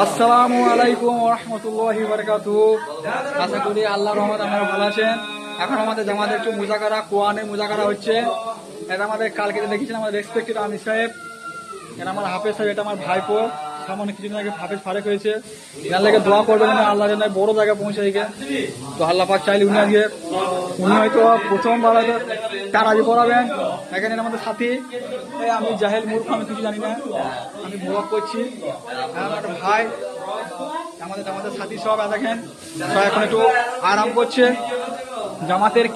আসসালামু আলাইকুম ওয়া রাহমাতুল্লাহি ওয়া বারাকাতুহু। আশা করি আল্লাহর রহমতে আপনারা ভালো আছেন। এখন আমাদের জামাতে একটু মুজাকারা, কোরআনের মুজাকারা হচ্ছে। এটা আমাদের কালকে দেখেছিলাম আমাদের রেসপেক্টেড আমির সাহেব, এটা আমার হাফেজ সাহেব, এটা আমার ভাইপো। সামনে কিছুদিন আগে হাফেজ ফারেক হয়েছে। এনার লেগে দোয়া করবেন, আল্লাহ যেন বড় জায়গায় পৌঁছে গিয়ে। তো আল্লাহ পাক চাইলে উনি হয়তো প্রথমবার হয়তো তারাজি পড়াবেন। এখানে আমাদের সাথী, আমি জাহেল মূর্খ, আমি কিছু জানি না, আমি ব্লগ করছি। আমার একটা ভাই, আমাদের সাথী সব দেখেন, সব এখন একটু আরাম করছে। জামাতের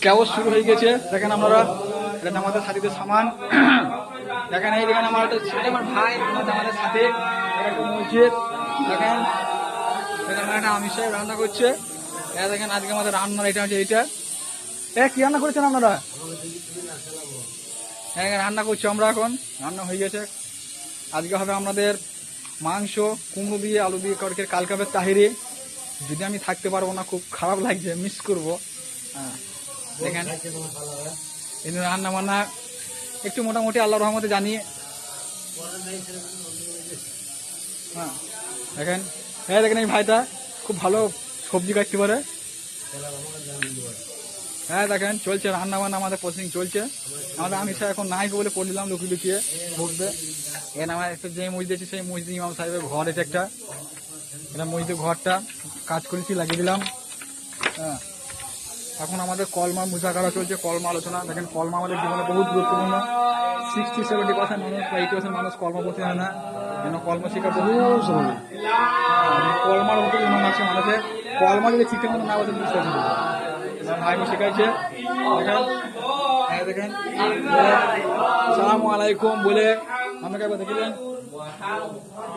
কেওস শুরু হয়ে গেছে। দেখেন আপনারা, এটা আমাদের সাথীদের সামান। দেখেন এই দেখেন আমার আমার ভাই, আমাদের সাথে একটা মসজিদ। দেখেন একটা আমির সাহেব রান্না করছে। দেখেন আজকে আমাদের রান্নার এটা হচ্ছে এইটা। কি রান্না করেছেন আপনারা? হ্যাঁ, রান্না করছি আমরা, এখন রান্না হয়ে গেছে। আজকে হবে আমাদের মাংস, কুমড়ো দিয়ে আলু দিয়ে করকে কালকাবের তাহিরি। যদি আমি থাকতে পারবো না, খুব খারাপ লাগছে, মিস করবো। হ্যাঁ দেখেন এই রান্না বান্না একটু মোটামুটি আল্লাহর রহমতে জানি। হ্যাঁ দেখেন, হ্যাঁ দেখেন এই ভাইটা খুব ভালো সবজি কাটতে পারে। হ্যাঁ দেখেন চলছে রান্না বান্না, আমাদের প্রসেসিং চলছে। আমাদের আমি এখন নাই বলে পড়লাম লুকিয়ে লুকিয়ে ঢুকবে। এখানে আমার একটা যে মসজিদ আছে সেই মসজিদ ইমাম সাহেবের ঘর, এটা একটা, এটা মসজিদের ঘরটা কাজ করেছি, লাগিয়ে দিলাম। হ্যাঁ এখন আমাদের কলমা মুজাকারা চলছে, কলমা আলোচনা। দেখেন কলমা আমাদের জীবনে বহুত গুরুত্বপূর্ণ। 60-70% মানুষ বা 80% মানুষ কলমা বলতে জানে না, যেন কলমা শেখা বহু জরুরি। কলমার মতো ইমান আছে মানুষের। কলমা যদি ঠিকঠাক মতো না বলতে বুঝতে পারছি ভাই শেখাইছে। দেখেন হ্যাঁ দেখেন আসসালামু আলাইকুম বলে আমাকে একবার দেখলেন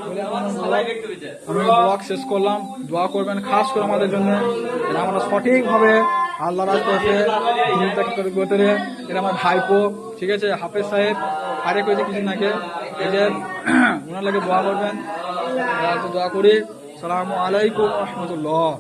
বলে আমি ব্লগ শেষ করলাম। দোয়া করবেন খাস করে আমাদের জন্য, আমরা সঠিকভাবে আল্লাহ রাস্তাতে গোতরে। এটা আমার ভাইপো, ঠিক আছে, হাফেজ সাহেব ফারেক হয়েছে কিছুদিন আগে। এই যে ওনার লাগে দোয়া করবেন, দোয়া করি। আসসালামু আলাইকুম ওয়া রাহমাতুল্লাহ।